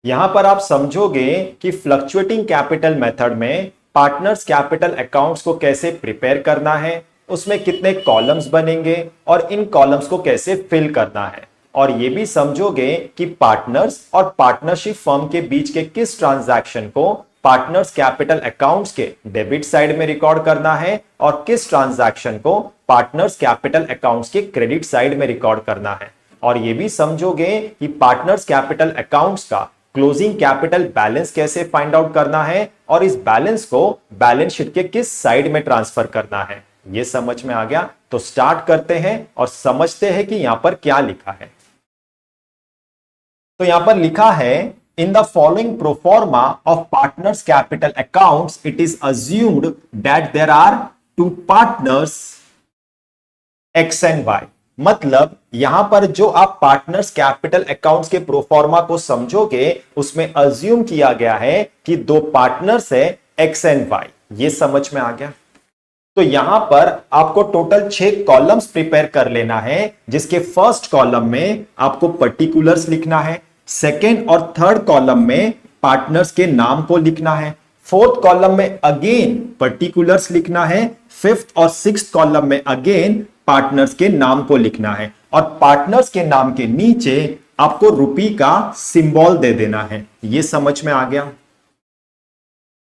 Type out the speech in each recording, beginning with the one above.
यहां पर आप समझोगे कि फ्लक्चुएटिंग कैपिटल मेथड में पार्टनर्स कैपिटल अकाउंट्स को कैसे प्रिपेयर करना है, उसमें कितने कॉलम्स बनेंगे और इन कॉलम्स को कैसे फिल करना है। और यह भी समझोगे कि पार्टनर्स और पार्टनरशिप फर्म के बीच के किस ट्रांजैक्शन को पार्टनर्स कैपिटल अकाउंट्स के डेबिट साइड में रिकॉर्ड करना है और किस ट्रांजैक्शन को पार्टनर्स कैपिटल अकाउंट्स के क्रेडिट साइड में रिकॉर्ड करना है। और यह भी समझोगे कि पार्टनर्स कैपिटल अकाउंट्स का क्लोजिंग कैपिटल बैलेंस कैसे फाइंड आउट करना है और इस बैलेंस को बैलेंस शीट के किस साइड में ट्रांसफर करना है। यह समझ में आ गया? तो स्टार्ट करते हैं और समझते हैं कि यहां पर क्या लिखा है। तो यहां पर लिखा है, in the following proforma of partners capital accounts it is assumed that there are two partners X and Y. मतलब यहां पर जो आप पार्टनर्स कैपिटल अकाउंट्स के प्रोफॉर्मा को समझोगे उसमें अज्यूम किया गया है कि दो पार्टनर्स है एक्स एंड वाई। ये समझ में आ गया? तो यहां पर आपको टोटल 6 कॉलम्स प्रिपेयर कर लेना है, जिसके फर्स्ट कॉलम में आपको पर्टिकुलर्स लिखना है, सेकेंड और थर्ड कॉलम में पार्टनर्स के नाम को लिखना है, फोर्थ कॉलम में अगेन पर्टिकुलर्स लिखना है, फिफ्थ और सिक्स्थ कॉलम में अगेन पार्टनर्स के नाम को लिखना है और पार्टनर्स के नाम के नीचे आपको रुपी का सिंबल दे देना है। यह समझ में आ गया?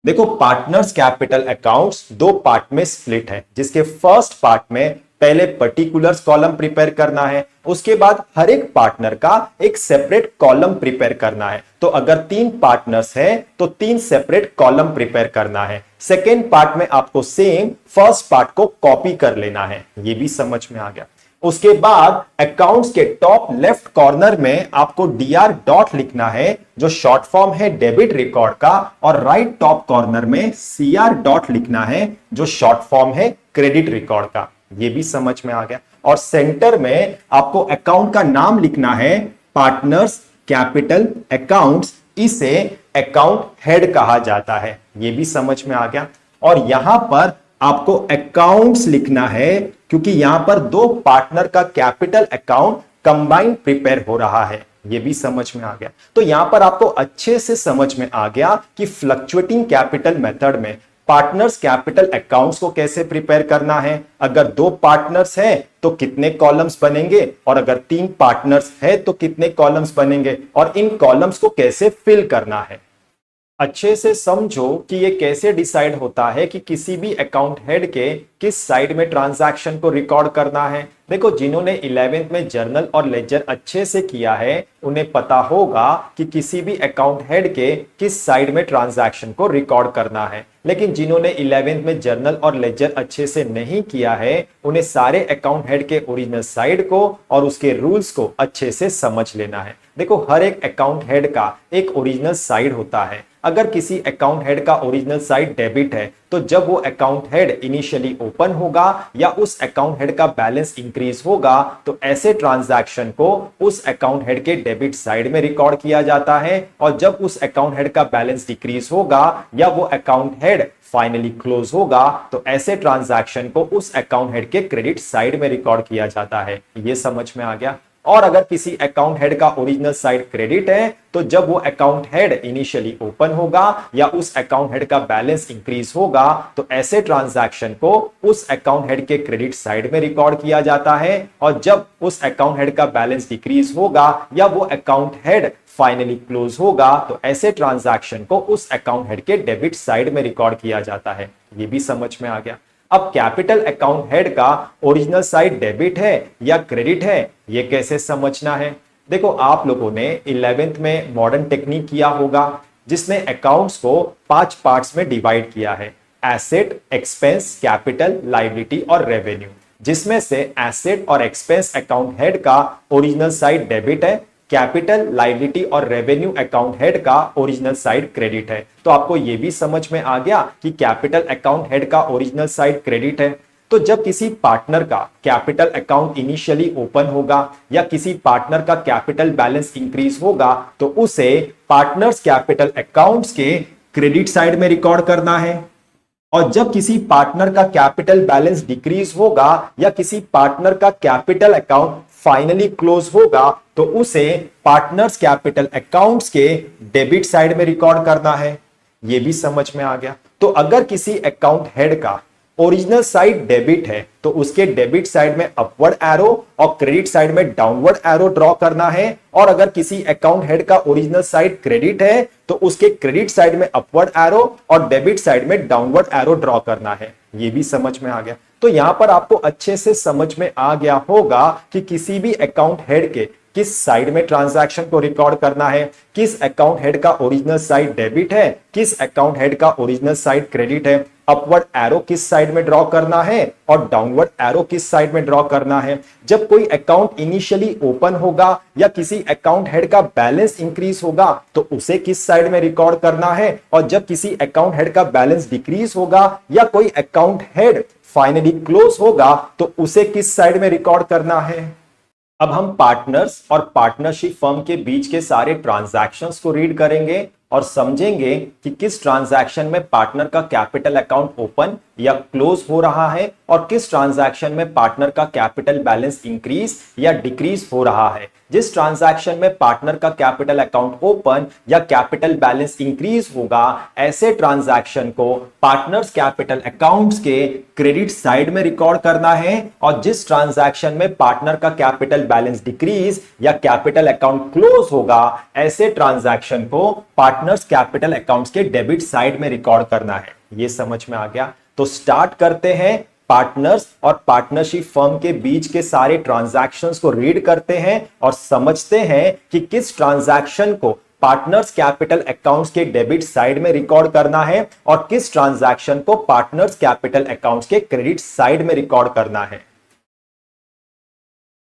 देखो, पार्टनर्स कैपिटल अकाउंट्स दो पार्ट में स्प्लिट है, जिसके फर्स्ट पार्ट में पहले पर्टिकुलर्स कॉलम प्रिपेयर करना है, उसके बाद हर एक पार्टनर का एक सेपरेट कॉलम प्रिपेयर करना है। तो अगर 3 पार्टनर्स है तो 3 सेपरेट कॉलम प्रिपेयर करना है। सेकेंड पार्ट में आपको सेम फर्स्ट पार्ट को कॉपी कर लेना है। यह भी समझ में आ गया? उसके बाद अकाउंट्स के टॉप लेफ्ट कॉर्नर में आपको डीआर डॉट लिखना है, जो शॉर्ट फॉर्म है डेबिट रिकॉर्ड का, और राइट टॉप कॉर्नर में सीआर डॉट लिखना है, जो शॉर्ट फॉर्म है क्रेडिट रिकॉर्ड का। यह भी समझ में आ गया? और सेंटर में आपको अकाउंट का नाम लिखना है, पार्टनर्स कैपिटल अकाउंट्स। इसे अकाउंट हेड कहा जाता है। यह भी समझ में आ गया? और यहां पर आपको अकाउंट्स लिखना है, क्योंकि यहां पर दो पार्टनर का कैपिटल अकाउंट कंबाइंड प्रिपेयर हो रहा है। यह भी समझ में आ गया? तो यहां पर आपको अच्छे से समझ में आ गया कि फ्लक्चुएटिंग कैपिटल मेथड में पार्टनर्स कैपिटल अकाउंट्स को कैसे प्रिपेयर करना है। अगर 2 पार्टनर्स हैं तो कितने कॉलम्स बनेंगे, और अगर 3 पार्टनर्स है तो कितने कॉलम्स बनेंगे, और इन कॉलम्स को कैसे फिल करना है। अच्छे से समझो कि ये कैसे डिसाइड होता है कि किसी भी अकाउंट हेड के किस साइड में ट्रांजैक्शन को रिकॉर्ड करना है। देखो, जिन्होंने 11th में जर्नल और लेजर अच्छे से किया है उन्हें पता होगा कि किसी भी अकाउंट हेड के किस साइड में ट्रांजैक्शन को रिकॉर्ड करना है। लेकिन जिन्होंने 11th में जर्नल और लेजर अच्छे से नहीं किया है उन्हें सारे अकाउंट हेड के ओरिजिनल साइड को और उसके रूल्स को अच्छे से समझ लेना है। देखो, हर एक अकाउंट हेड का एक ओरिजिनल साइड होता है। अगर किसी अकाउंट हेड का ओरिजिनल साइड डेबिट है तो जब वो अकाउंट हेड इनिशियली ओपन होगा या उस अकाउंट हेड का बैलेंस इंक्रीज होगा तो ऐसे ट्रांजैक्शन को उस अकाउंट हेड के डेबिट साइड में रिकॉर्ड किया जाता है, और जब उस अकाउंट हेड का बैलेंस डिक्रीज होगा या वो अकाउंट हेड फाइनली क्लोज होगा तो ऐसे ट्रांजैक्शन को उस अकाउंट हेड के क्रेडिट साइड में रिकॉर्ड किया जाता है। ये समझ में आ गया? और अगर किसी अकाउंट हेड का ओरिजिनल साइड क्रेडिट है तो जब वो अकाउंट हेड इनिशियली ओपन होगा या उस अकाउंट हेड का बैलेंस इंक्रीज होगा तो ऐसे ट्रांजैक्शन को उस अकाउंट हेड के क्रेडिट साइड में रिकॉर्ड किया जाता है, और जब उस अकाउंट हेड का बैलेंस डिक्रीज होगा या वो अकाउंट हेड फाइनली क्लोज होगा तो ऐसे ट्रांजैक्शन को उस अकाउंट हेड के डेबिट साइड में रिकॉर्ड किया जाता है। ये भी समझ में आ गया? अब कैपिटल अकाउंट हेड का ओरिजिनल साइड डेबिट है या क्रेडिट है, यह कैसे समझना है। देखो, आप लोगों ने 11th में मॉडर्न टेक्निक किया होगा जिसमें अकाउंट्स को 5 पार्ट्स में डिवाइड किया है, एसेट, एक्सपेंस, कैपिटल, लायबिलिटी और रेवेन्यू, जिसमें से एसेट और एक्सपेंस अकाउंट हेड का ओरिजिनल साइड डेबिट है, कैपिटल, लायबिलिटी और रेवेन्यू अकाउंट हेड का ओरिजिनल साइड क्रेडिट है। तो आपको यह भी समझ में आ गया कि कैपिटल अकाउंट हेड का ओरिजिनल साइड क्रेडिट है। तो जब किसी पार्टनर का कैपिटल अकाउंट इनिशियली ओपन होगा या किसी पार्टनर का कैपिटल बैलेंस इंक्रीज होगा तो उसे पार्टनर्स कैपिटल अकाउंट्स के क्रेडिट साइड में रिकॉर्ड करना है, और जब किसी पार्टनर का कैपिटल बैलेंस डिक्रीज होगा या किसी पार्टनर का कैपिटल अकाउंट फाइनली क्लोज होगा तो उसे पार्टनर्स कैपिटल अकाउंट्स के डेबिट साइड में रिकॉर्ड करना है। ये भी समझ में आ गया। तो अगर किसी अकाउंट हेड का ओरिजिनल साइड डेबिट है तो उसके डेबिट साइड में अपवर्ड एरो और क्रेडिट साइड में डाउनवर्ड एरो ड्रॉ करना है। और अगर किसी अकाउंट हेड का ओरिजिनल साइड क्रेडिट है तो उसके क्रेडिट साइड में अपवर्ड एरो और डेबिट साइड में डाउनवर्ड एरो ड्रॉ करना है। ये भी समझ में आ गया। तो यहां पर आपको अच्छे से समझ में आ गया होगा कि किसी भी अकाउंट हेड के किस साइड में ट्रांजैक्शन को रिकॉर्ड करना है, किस अकाउंट हेड का ओरिजिनल साइड डेबिट है, किस अकाउंट हेड का ओरिजिनल साइड क्रेडिट है, अपवर्ड एरो किस साइड में ड्रॉ करना है और डाउनवर्ड एरो किस साइड में ड्रॉ करना है। जब कोई अकाउंट इनिशियली ओपन होगा या किसी अकाउंट हेड का बैलेंस इंक्रीज होगा तो उसे किस साइड में रिकॉर्ड करना है, और जब किसी अकाउंट हेड का बैलेंस डिक्रीज होगा या कोई अकाउंट हेड फाइनली क्लोज होगा तो उसे किस साइड में रिकॉर्ड करना है। अब हम पार्टनर्स और पार्टनरशिप फर्म के बीच के सारे ट्रांजैक्शंस को रीड करेंगे और समझेंगे कि किस ट्रांजैक्शन में पार्टनर का कैपिटल अकाउंट ओपन या क्लोज हो रहा है और किस ट्रांजैक्शन में पार्टनर का कैपिटल बैलेंस इंक्रीज या डिक्रीज हो रहा है। जिस ट्रांजैक्शन में पार्टनर का कैपिटल अकाउंट ओपन या कैपिटल बैलेंस इंक्रीज होगा ऐसे ट्रांजैक्शन को पार्टनर्स कैपिटल अकाउंट्स के क्रेडिट साइड में रिकॉर्ड करना है, और जिस ट्रांजैक्शन में पार्टनर का कैपिटल बैलेंस डिक्रीज या कैपिटल अकाउंट क्लोज होगा ऐसे ट्रांजैक्शन को पार्टनर्स कैपिटल अकाउंट्स के डेबिट साइड में रिकॉर्ड करना है। ये समझ में आ गया। तो स्टार्ट करते हैं, पार्टनर्स और पार्टनरशिप फर्म के बीच के सारे ट्रांजैक्शंस को रीड करते हैं और समझते हैं कि किस ट्रांजैक्शन को पार्टनर्स कैपिटल अकाउंट्स के डेबिट साइड में रिकॉर्ड करना है और किस ट्रांजैक्शन को पार्टनर्स कैपिटल अकाउंट्स के क्रेडिट साइड में रिकॉर्ड करना है।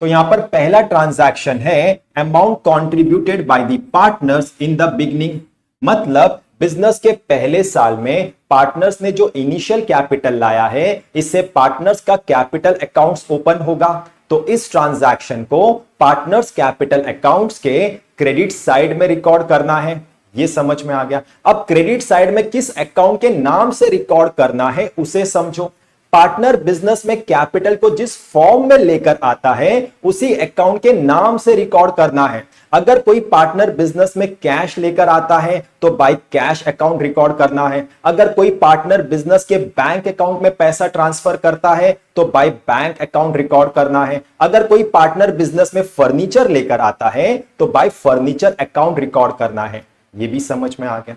तो यहां पर पहला ट्रांजैक्शन है amount contributed by the partners in the beginning. मतलब बिजनेस के पहले साल में पार्टनर्स ने जो इनिशियल कैपिटल लाया है इससे पार्टनर्स का कैपिटल अकाउंट्स ओपन होगा। तो इस ट्रांजैक्शन को पार्टनर्स कैपिटल अकाउंट्स के क्रेडिट साइड में रिकॉर्ड करना है। ये समझ में आ गया। अब क्रेडिट साइड में किस अकाउंट के नाम से रिकॉर्ड करना है उसे समझो। पार्टनर बिजनेस में कैपिटल को जिस फॉर्म में लेकर आता है उसी अकाउंट के नाम से रिकॉर्ड करना है। अगर कोई पार्टनर बिजनेस में कैश लेकर आता है तो बाय कैश अकाउंट रिकॉर्ड करना है। अगर कोई पार्टनर बिजनेस के बैंक अकाउंट में पैसा ट्रांसफर करता है तो बाय बैंक अकाउंट रिकॉर्ड करना है। अगर कोई पार्टनर बिजनेस में फर्नीचर लेकर आता है तो बाय फर्नीचर अकाउंट रिकॉर्ड करना है। ये भी समझ में आ गया।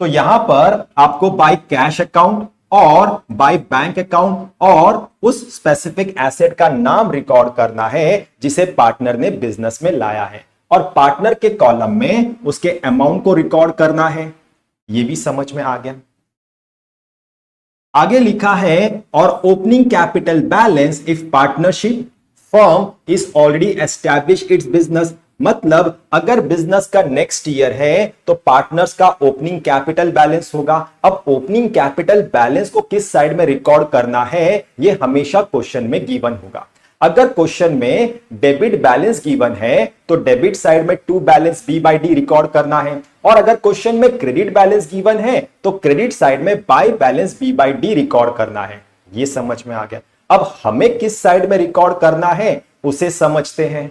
तो यहां पर आपको बाय कैश अकाउंट और बाय बैंक अकाउंट और उस स्पेसिफिक एसेट का नाम रिकॉर्ड करना है जिसे पार्टनर ने बिजनेस में लाया है, और पार्टनर के कॉलम में उसके अमाउंट को रिकॉर्ड करना है। यह भी समझ में आ गया। आगे लिखा है और opening capital balance if partnership firm is already establish it's business. मतलब अगर बिजनेस का नेक्स्ट ईयर है तो पार्टनर्स का ओपनिंग कैपिटल बैलेंस होगा। अब ओपनिंग कैपिटल बैलेंस को किस साइड में रिकॉर्ड करना है यह हमेशा क्वेश्चन में गिवन होगा। अगर क्वेश्चन में डेबिट बैलेंस गिवन है तो डेबिट साइड में to balance B by D record करना है, और अगर क्वेश्चन में क्रेडिट बैलेंस गिवन है तो क्रेडिट साइड में by balance B by D record करना है। यह समझ में आ गया। अब हमें किस साइड में रिकॉर्ड करना है उसे समझते हैं।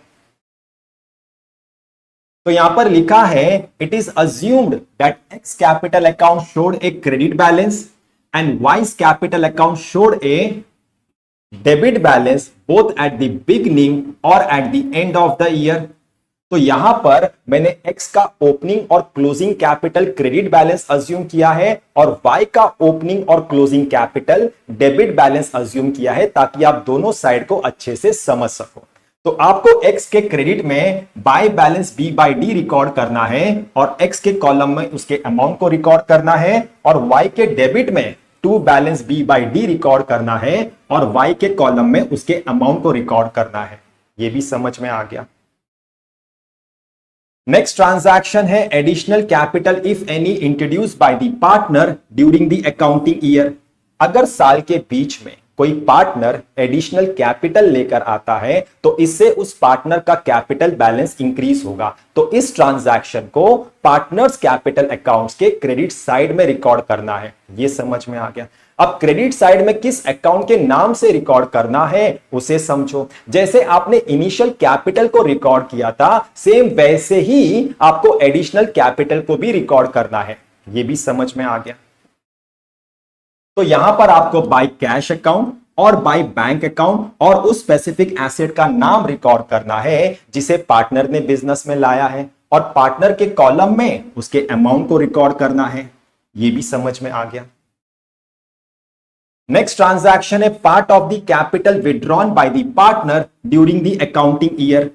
तो यहां पर लिखा है it is assumed that X capital account showed a credit balance and Y's capital account showed a debit balance both at the beginning और at the end of the year. तो यहां पर मैंने एक्स का ओपनिंग और closing capital credit balance assume किया है और वाई का ओपनिंग और closing capital debit balance assume किया है ताकि आप दोनों साइड को अच्छे से समझ सको। तो आपको x के क्रेडिट में by balance b by D record करना है और x के कॉलम में उसके अमाउंट को रिकॉर्ड करना है, और y के डेबिट में to balance b by D record करना है और y के कॉलम में उसके अमाउंट को रिकॉर्ड करना है। यह भी समझ में आ गया। नेक्स्ट ट्रांजैक्शन है additional capital if any introduce by the partner during the accounting year. अगर साल के बीच में कोई पार्टनर एडिशनल कैपिटल लेकर आता है तो इससे उस पार्टनर का कैपिटल बैलेंस इंक्रीज होगा। तो इस ट्रांजैक्शन को पार्टनर्स कैपिटल अकाउंट्स के क्रेडिट साइड में रिकॉर्ड करना है। यह समझ में आ गया। अब क्रेडिट साइड में किस अकाउंट के नाम से रिकॉर्ड करना है उसे समझो। जैसे आपने इनिशियल कैपिटल को रिकॉर्ड किया था, सेम वैसे ही आपको एडिशनल कैपिटल को भी रिकॉर्ड करना है। ये भी समझ में आ गया। तो यहां पर आपको बाय कैश अकाउंट और बाय बैंक अकाउंट और उस स्पेसिफिक एसेट का नाम रिकॉर्ड करना है जिसे पार्टनर ने बिजनेस में लाया है, और पार्टनर के कॉलम में उसके अमाउंट को रिकॉर्ड करना है। यह भी समझ में आ गया। नेक्स्ट ट्रांजैक्शन है part of the capital withdrawn by the partner during the accounting year.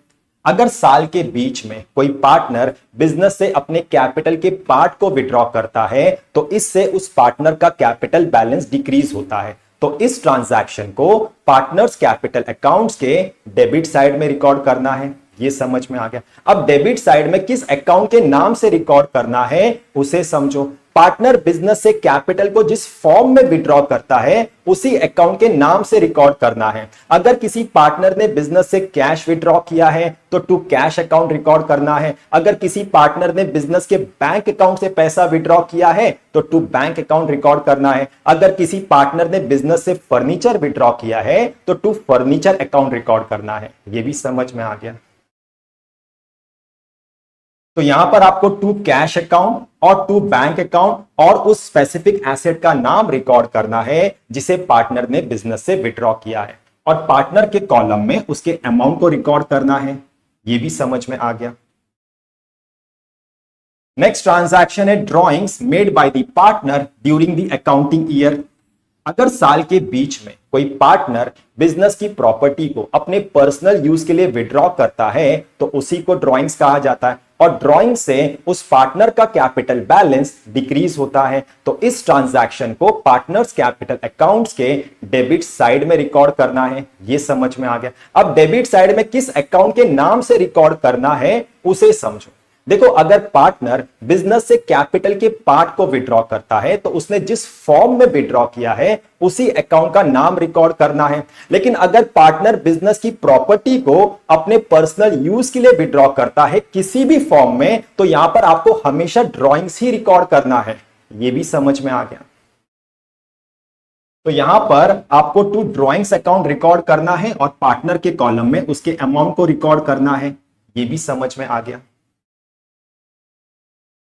अगर साल के बीच में कोई पार्टनर बिजनेस से अपने कैपिटल के पार्ट को विड्रॉ करता है तो इससे उस पार्टनर का कैपिटल बैलेंस डिक्रीज होता है। तो इस ट्रांजैक्शन को पार्टनर्स कैपिटल अकाउंट्स के डेबिट साइड में रिकॉर्ड करना है। ये समझ में आ गया। अब डेबिट साइड में किस अकाउंट के नाम से रिकॉर्ड करना है उसे समझो। पार्टनर बिजनेस से कैपिटल को जिस फॉर्म में विड्रॉ करता है उसी अकाउंट के नाम से रिकॉर्ड करना है। अगर किसी पार्टनर ने बिजनेस से कैश विड्रॉ किया है तो टू कैश अकाउंट रिकॉर्ड करना है। अगर किसी पार्टनर ने बिजनेस के बैंक अकाउंट से पैसा विड्रॉ किया है तो टू बैंक अकाउंट रिकॉर्ड करना है। अगर किसी पार्टनर ने बिजनेस से फर्नीचर विड्रॉ किया है तो टू फर्नीचर अकाउंट रिकॉर्ड करना है। यह भी समझ में आ गया। तो यहां पर आपको टू कैश अकाउंट और टू बैंक अकाउंट और उस स्पेसिफिक एसेट का नाम रिकॉर्ड करना है जिसे पार्टनर ने बिजनेस से विड्रॉ किया है, और पार्टनर के कॉलम में उसके अमाउंट को रिकॉर्ड करना है। यह भी समझ में आ गया। नेक्स्ट ट्रांजैक्शन है drawings made by the partner during the accounting year. अगर साल के बीच में कोई पार्टनर बिजनेस की प्रॉपर्टी को अपने पर्सनल यूज के लिए विड्रॉ करता है तो उसी को ड्रॉइंग्स कहा जाता है, और ड्रॉइंग से उस पार्टनर का कैपिटल बैलेंस डिक्रीज होता है। तो इस ट्रांजैक्शन को पार्टनर्स कैपिटल अकाउंट्स के डेबिट साइड में रिकॉर्ड करना है। यह समझ में आ गया। अब डेबिट साइड में किस अकाउंट के नाम से रिकॉर्ड करना है उसे समझो। देखो, अगर पार्टनर बिजनेस से कैपिटल के पार्ट को विड्रॉ करता है तो उसने जिस फॉर्म में विड्रॉ किया है उसी अकाउंट का नाम रिकॉर्ड करना है। लेकिन अगर पार्टनर बिजनेस की प्रॉपर्टी को अपने पर्सनल यूज के लिए विड्रॉ करता है किसी भी फॉर्म में, तो यहां पर आपको हमेशा ड्रॉइंग्स ही रिकॉर्ड करना है। यह भी समझ में आ गया। तो यहां पर आपको टू ड्रॉइंग्स अकाउंट रिकॉर्ड करना है और पार्टनर के कॉलम में उसके अमाउंट को रिकॉर्ड करना है। यह भी समझ में आ गया।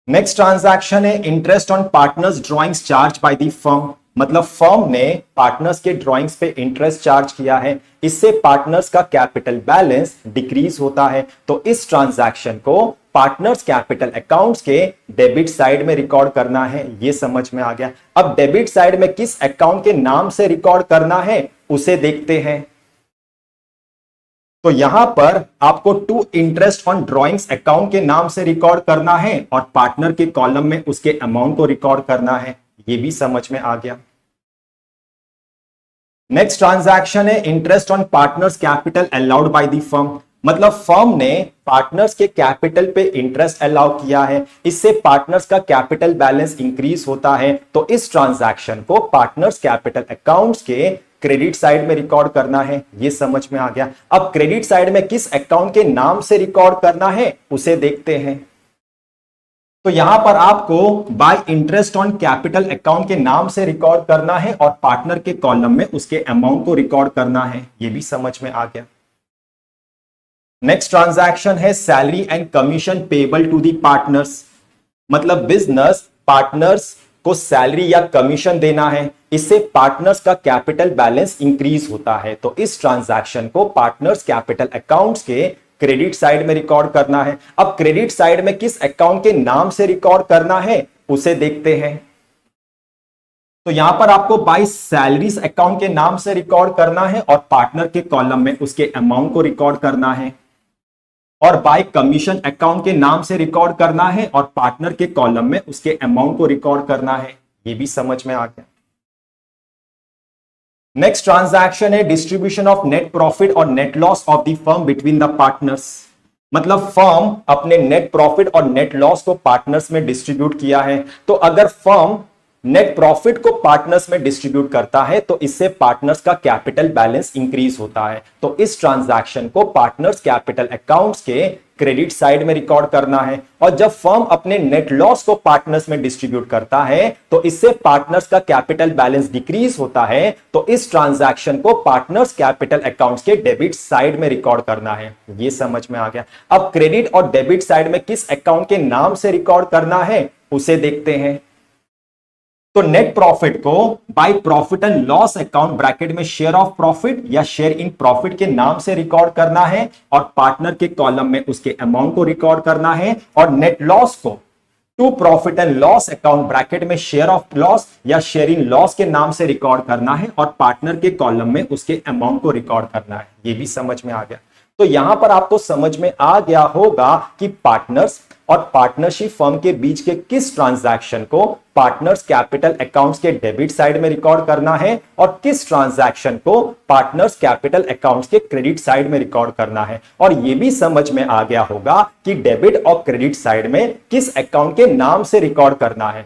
नेक्स्ट ट्रांजैक्शन है interest on partners drawings charge by the firm. मतलब फर्म ने पार्टनर्स के ड्रॉइंग्स पे इंटरेस्ट चार्ज किया है, इससे पार्टनर्स का कैपिटल बैलेंस डिक्रीज होता है। तो इस ट्रांजैक्शन को पार्टनर्स कैपिटल अकाउंट्स के डेबिट साइड में रिकॉर्ड करना है। यह समझ में आ गया। अब डेबिट साइड में किस अकाउंट के नाम से रिकॉर्ड करना है उसे देखते हैं। तो यहां पर आपको to interest on drawings account के नाम से रिकॉर्ड करना है और पार्टनर के कॉलम में उसके अमाउंट को रिकॉर्ड करना है। यह भी समझ में आ गया। नेक्स्ट ट्रांजैक्शन है interest on partners capital allowed by the firm. मतलब फर्म ने पार्टनर्स के कैपिटल पे इंटरेस्ट अलाउ किया है, इससे पार्टनर्स का कैपिटल बैलेंस इंक्रीज होता है। तो इस ट्रांजैक्शन को पार्टनर्स कैपिटल अकाउंट्स के क्रेडिट साइड में रिकॉर्ड करना है। यह समझ में आ गया। अब क्रेडिट साइड में किस अकाउंट के नाम से रिकॉर्ड करना है उसे देखते हैं। तो यहां पर आपको bye interest on capital account के नाम से रिकॉर्ड करना है और पार्टनर के कॉलम में उसके अमाउंट को रिकॉर्ड करना है। यह भी समझ में आ गया। नेक्स्ट ट्रांजैक्शन है salary and commission payable to the partners. मतलब बिजनेस पार्टनर्स को सैलरी या कमीशन देना है, इससे पार्टनर्स का कैपिटल बैलेंस इंक्रीज होता है। तो इस ट्रांजैक्शन को पार्टनर्स कैपिटल अकाउंट्स के क्रेडिट साइड में रिकॉर्ड करना है। अब क्रेडिट साइड में किस अकाउंट के नाम से रिकॉर्ड करना है उसे देखते हैं। तो यहां पर आपको बाय सैलरीज अकाउंट के नाम से रिकॉर्ड करना है और पार्टनर के कॉलम में उसके अमाउंट को रिकॉर्ड करना है, और बाय कमीशन अकाउंट के नाम से रिकॉर्ड करना है और पार्टनर के कॉलम में उसके अमाउंट को रिकॉर्ड करना है। यह भी समझ में आ गया। नेक्स्ट ट्रांजैक्शन है डिस्ट्रीब्यूशन ऑफ नेट प्रॉफिट और net loss of the firm between the partners. मतलब फर्म अपने नेट प्रॉफिट और नेट लॉस को पार्टनर्स में डिस्ट्रीब्यूट किया है। तो अगर फर्म नेट प्रॉफिट को पार्टनर्स में डिस्ट्रीब्यूट करता है तो इससे पार्टनर्स का कैपिटल बैलेंस इंक्रीज होता है। तो इस ट्रांजैक्शन को पार्टनर्स कैपिटल अकाउंट्स के क्रेडिट साइड में रिकॉर्ड करना है। और जब फर्म अपने नेट लॉस को पार्टनर्स में डिस्ट्रीब्यूट करता है तो इससे पार्टनर्स का कैपिटल बैलेंस डिक्रीज होता है। तो इस ट्रांजैक्शन को पार्टनर्स कैपिटल अकाउंट्स के डेबिट साइड में रिकॉर्ड करना है। ये समझ में आ गया। अब क्रेडिट और डेबिट साइड में किस अकाउंट के नाम से रिकॉर्ड करना है उसे देखते हैं। तो नेट प्रॉफिट को by profit and loss account bracket में शेयर ऑफ प्रॉफिट या शेयर इन प्रॉफिट के नाम से रिकॉर्ड करना है और पार्टनर के कॉलम में उसके अमाउंट को रिकॉर्ड करना है। और नेट लॉस को to profit and loss account bracket में शेयर ऑफ लॉस या शेयर इन लॉस के नाम से रिकॉर्ड करना है और पार्टनर के कॉलम में उसके अमाउंट को रिकॉर्ड करना है। ये भी समझ में आ गया। तो यहां पर आपको समझ में आ गया होगा कि पार्टनर्स और पार्टनरशिप फर्म के बीच के किस ट्रांजैक्शन को पार्टनर्स कैपिटल अकाउंट्स के डेबिट साइड में रिकॉर्ड करना है और किस ट्रांजैक्शन को पार्टनर्स कैपिटल अकाउंट्स के क्रेडिट साइड में रिकॉर्ड करना है। और यह भी समझ में आ गया होगा कि डेबिट और क्रेडिट साइड में किस अकाउंट के नाम से रिकॉर्ड करना है।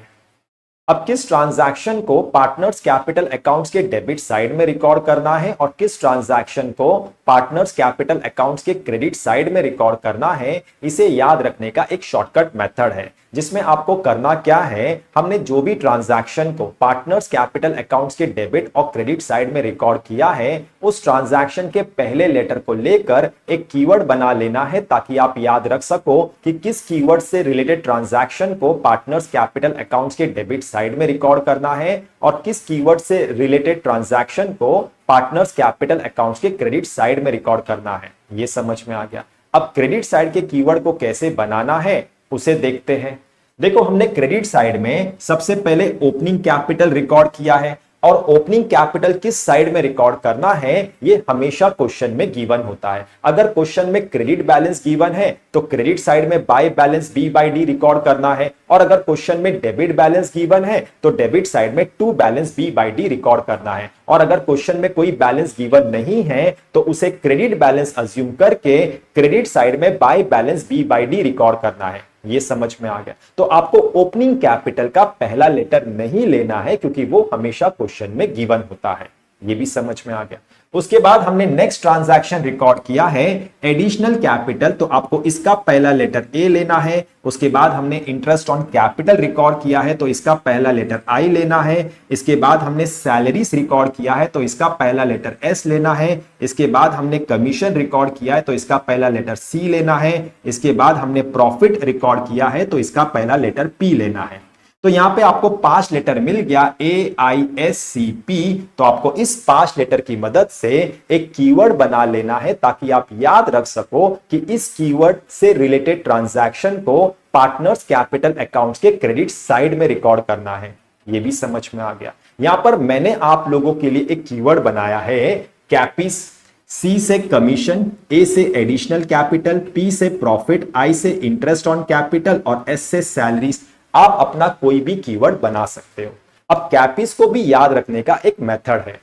अब किस ट्रांजैक्शन को पार्टनर्स कैपिटल अकाउंट्स के डेबिट साइड में रिकॉर्ड करना है और किस ट्रांजैक्शन को पार्टनर्स कैपिटल अकाउंट्स के क्रेडिट साइड में रिकॉर्ड करना है, इसे याद रखने का एक शॉर्टकट मेथड है जिसमें आपको करना क्या है, हमने जो भी ट्रांजैक्शन को पार्टनर्स कैपिटल अकाउंट्स के डेबिट और क्रेडिट साइड में रिकॉर्ड किया है उस ट्रांजैक्शन के पहले लेटर को लेकर एक कीवर्ड बना लेना है ताकि आप याद रख सको कि किस कीवर्ड से रिलेटेड ट्रांजैक्शन को पार्टनर्स कैपिटल अकाउंट्स के डेबिट साइड में रिकॉर्ड करना है और किस कीवर्ड से रिलेटेड ट्रांजैक्शन को पार्टनर्स कैपिटल अकाउंट्स के क्रेडिट साइड में रिकॉर्ड करना है। यह समझ में आ गया। अब क्रेडिट साइड के कीवर्ड को कैसे बनाना है उसे देखते हैं। देखो, हमने क्रेडिट साइड में सबसे पहले ओपनिंग कैपिटल रिकॉर्ड किया है और ओपनिंग कैपिटल किस साइड में रिकॉर्ड करना है ये हमेशा क्वेश्चन में गिवन होता है। अगर क्वेश्चन में क्रेडिट बैलेंस गिवन है तो क्रेडिट साइड में by balance B by D record करना है और अगर क्वेश्चन में डेबिट बैलेंस गिवन है तो डेबिट साइड में to balance B by D record करना है और अगर क्वेश्चन में कोई बैलेंस गिवन नहीं है तो उसे क्रेडिट बैलेंस अज्यूम करके क्रेडिट साइड में by balance B by D record करना है। ये समझ में आ गया। तो आपको ओपनिंग कैपिटल का पहला लेटर नहीं लेना है क्योंकि वो हमेशा क्वेश्चन में गिवन होता है। ये भी समझ में आ गया। उसके बाद हमने नेक्स्ट ट्रांजैक्शन रिकॉर्ड किया है एडिशनल कैपिटल, तो आपको इसका पहला लेटर ए लेना है। उसके बाद हमने इंटरेस्ट ऑन कैपिटल रिकॉर्ड किया है तो इसका पहला लेटर आई लेना है। इसके बाद हमने सैलरीज रिकॉर्ड किया है तो इसका पहला लेटर एस लेना है। इसके बाद हमने कमीशन रिकॉर्ड किया है तो इसका पहला लेटर सी लेना है। इसके बाद हमने प्रॉफिट रिकॉर्ड किया है तो इसका पहला लेटर पी लेना है। तो यहां पे आपको 5 लेटर मिल गया AISCP। तो आपको इस 5 लेटर की मदद से एक कीवर्ड बना लेना है ताकि आप याद रख सको कि इस कीवर्ड से रिलेटेड ट्रांजैक्शन को पार्टनर्स कैपिटल अकाउंट्स के क्रेडिट साइड में रिकॉर्ड करना है। यह भी समझ में आ गया। यहां पर मैंने आप लोगों के लिए एक कीवर्ड बनाया है कैपिस। C से कमीशन, A से एडिशनल कैपिटल, P से प्रॉफिट, I से इंटरेस्ट ऑन कैपिटल और S से सैलरीज। आप अपना कोई भी कीवर्ड बना सकते हो। अब कैपिस को भी याद रखने का एक मेथड है।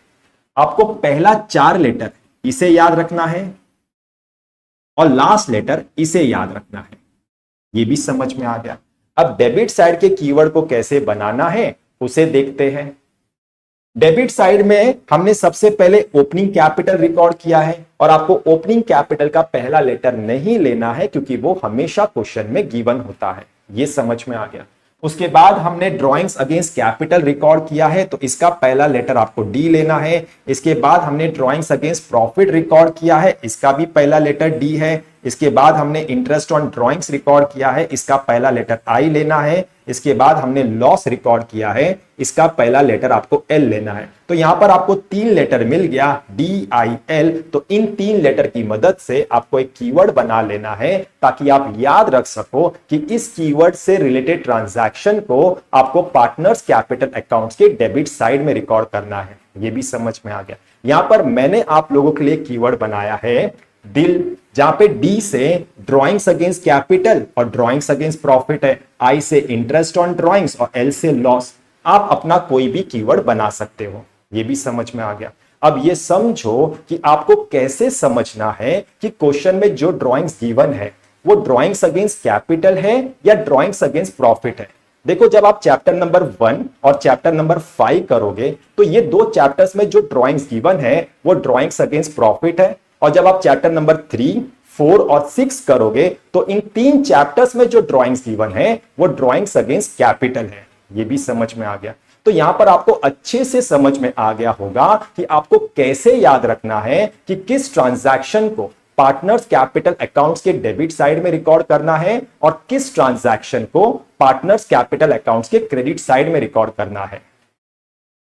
आपको पहला 4 लेटर इसे याद रखना है और लास्ट लेटर इसे याद रखना है। यह भी समझ में आ गया। अब डेबिट साइड के कीवर्ड को कैसे बनाना है उसे देखते हैं। डेबिट साइड में हमने सबसे पहले ओपनिंग कैपिटल रिकॉर्ड किया है और आपको ओपनिंग कैपिटल का पहला लेटर नहीं लेना है क्योंकि वो हमेशा क्वेश्चन में गिवन होता है। ये समझ में आ गया। उसके बाद हमने ड्राइंग्स अगेंस्ट कैपिटल रिकॉर्ड किया है तो इसका पहला लेटर आपको डी लेना है। इसके बाद हमने ड्राइंग्स अगेंस्ट प्रॉफिट रिकॉर्ड किया है, इसका भी पहला लेटर डी है। इसके बाद हमने इंटरेस्ट ऑन ड्राइंग्स रिकॉर्ड किया है, इसका पहला लेटर आई लेना है। इसके बाद हमने लॉस रिकॉर्ड किया है, इसका पहला लेटर आपको एल लेना है। तो यहां पर आपको 3 लेटर मिल गया DIL। तो इन 3 लेटर की मदद से आपको एक कीवर्ड बना लेना है ताकि आप याद रख सको कि इस कीवर्ड से रिलेटेड ट्रांजैक्शन को आपको पार्टनर्स कैपिटल अकाउंट्स के डेबिट साइड में रिकॉर्ड करना है। यह भी समझ में आ गया। यहां पर मैंने आप लोगों के लिए कीवर्ड बनाया है दिल, जहां पे डी से ड्राइंग्स अगेंस्ट कैपिटल और ड्राइंग्स अगेंस्ट प्रॉफिट है, आई से इंटरेस्ट ऑन ड्राइंग्स और एल से लॉस। आप अपना कोई भी कीवर्ड बना सकते हो। यह भी समझ में आ गया। अब ये समझो कि आपको कैसे समझना है कि क्वेश्चन में जो ड्राइंग्स गिवन है वो ड्राइंग्स अगेंस्ट कैपिटल है या ड्राइंग्स अगेंस्ट प्रॉफिट है। देखो जब आप चैप्टर नंबर 1 और चैप्टर नंबर 5 करोगे तो ये दो चैप्टर्स में जो ड्राइंग्स गिवन है वो ड्राइंग्स अगेंस्ट प्रॉफिट है, और जब आप चैप्टर नंबर 3, 4 और 6 करोगे तो इन तीन चैप्टर्स में जो ड्राइंग्स गिवन है वो ड्राइंग्स अगेंस्ट कैपिटल है। ये भी समझ में आ गया। तो यहां पर आपको अच्छे से समझ में आ गया होगा कि आपको कैसे याद रखना है कि किस ट्रांजैक्शन को पार्टनर्स कैपिटल अकाउंट्स के डेबिट साइड में रिकॉर्ड करना है और किस ट्रांजैक्शन को पार्टनर्स कैपिटल अकाउंट्स के क्रेडिट साइड में रिकॉर्ड करना है।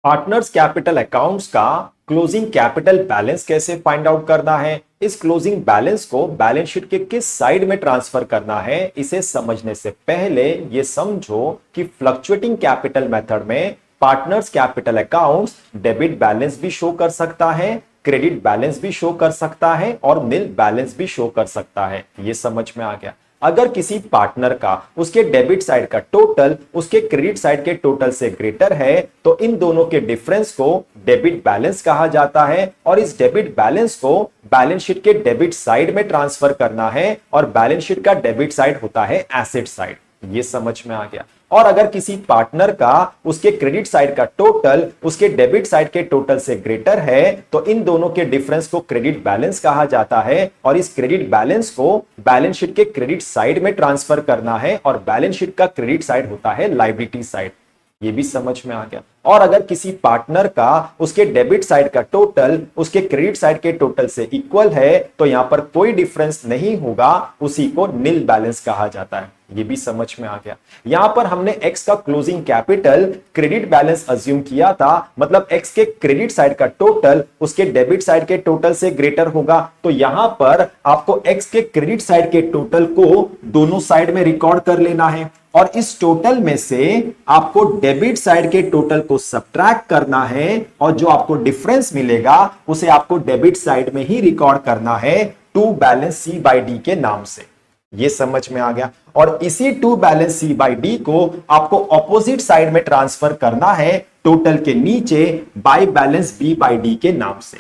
पार्टनर्स कैपिटल अकाउंट्स का क्लोजिंग कैपिटल बैलेंस कैसे फाइंड आउट करना है, इस क्लोजिंग बैलेंस को बैलेंस शीट के किस साइड में ट्रांसफर करना है, इसे समझने से पहले यह समझो कि फ्लक्चुएटिंग कैपिटल मेथड में partners capital accounts debit balance भी शो कर सकता है, क्रेडिट बैलेंस भी शो कर सकता है और नील बैलेंस भी शो कर सकता है। यह समझ में आ गया। अगर किसी पार्टनर का उसके डेबिट साइड का टोटल उसके क्रेडिट साइड के टोटल से ग्रेटर है तो इन दोनों के डिफरेंस को डेबिट बैलेंस कहा जाता है, और इस डेबिट बैलेंस को बैलेंस शीट के डेबिट साइड में ट्रांसफर करना है, और बैलेंस शीट का डेबिट साइड होता है एसेट साइड। ये समझ में आ गया। और अगर किसी पार्टनर का उसके क्रेडिट साइड का टोटल उसके डेबिट साइड के टोटल से ग्रेटर है तो इन दोनों के डिफरेंस को क्रेडिट बैलेंस कहा जाता है, और इस क्रेडिट बैलेंस को बैलेंस शीट के क्रेडिट साइड में ट्रांसफर करना है, और बैलेंस शीट का क्रेडिट साइड होता है लायबिलिटी साइड। ये भी समझ में आ गया। और अगर किसी पार्टनर का उसके डेबिट साइड का टोटल उसके क्रेडिट साइड के टोटल से इक्वल है तो यहां पर कोई डिफरेंस नहीं होगा, उसी को नील बैलेंस कहा जाता है। ये भी समझ में आ गया। यहां पर हमने एक्स का closing capital credit balance assume किया था, मतलब एक्स के क्रेडिट साइड का टोटल उसके डेबिट साइड के टोटल से ग्रेटर होगा। तो यहां पर आपको एक्स के क्रेडिट साइड के टोटल को दोनों साइड में रिकॉर्ड कर लेना है, और इस टोटल में से आपको डेबिट साइड के टोटल को सब्ट्रैक्ट करना है, और जो आपको डिफरेंस मिलेगा उसे आपको डेबिट साइड में ही रिकॉर्ड करना है to balance C by D के नाम से। ये समझ में आ गया। और इसी to balance C by D को आपको ऑपोजिट साइड में ट्रांसफर करना है टोटल के नीचे by balance B by D के नाम से।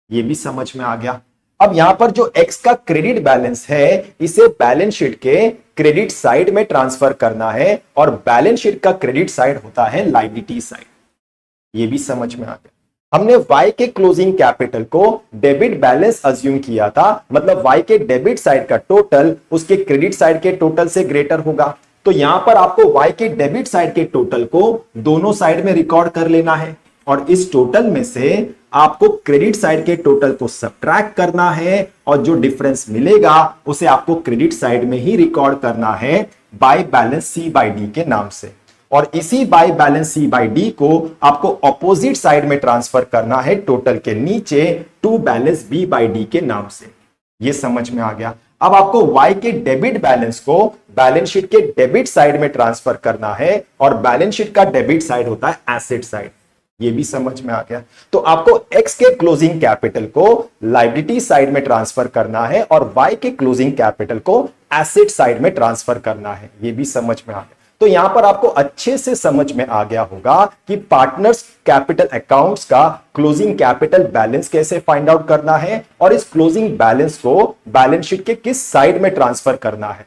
ये भी समझ में आ गया। अब यहां पर जो एक्स का क्रेडिट बैलेंस है इसे बैलेंस शीट के क्रेडिट साइड में ट्रांसफर करना है, और बैलेंस शीट का क्रेडिट साइड होता है लायबिलिटी साइड। ये भी समझ में आ गया। हमने y के क्लोजिंग कैपिटल को डेबिट बैलेंस अज्यूम किया था, मतलब y के डेबिट साइड का टोटल उसके क्रेडिट साइड के टोटल से ग्रेटर होगा। तो यहां पर आपको y के डेबिट साइड के टोटल को दोनों साइड में रिकॉर्ड कर लेना है, और इस टोटल में से आपको क्रेडिट साइड के टोटल को सब्ट्रैक्ट करना है, और जो डिफरेंस मिलेगा उसे आपको क्रेडिट साइड में ही रिकॉर्ड करना है by balance C by D के नाम से। और इसी by balance C by D को आपको ऑपोजिट साइड में ट्रांसफर करना है टोटल के नीचे to balance B by D के नाम से। ये समझ में आ गया। अब आपको y के डेबिट बैलेंस को बैलेंस शीट के डेबिट साइड में ट्रांसफर करना है, और बैलेंस शीट का डेबिट साइड होता है एसेट साइड। ये भी समझ में आ गया। तो आपको x के क्लोजिंग कैपिटल को लायबिलिटी साइड में ट्रांसफर करना है, और y के क्लोजिंग कैपिटल को एसेट साइड में ट्रांसफर करना है। ये भी समझ में आ गया। तो यहां पर आपको अच्छे से समझ में आ गया होगा कि पार्टनर्स कैपिटल अकाउंट्स का क्लोजिंग कैपिटल बैलेंस कैसे फाइंड आउट करना है, और इस क्लोजिंग बैलेंस को बैलेंस शीट के किस साइड में ट्रांसफर करना है।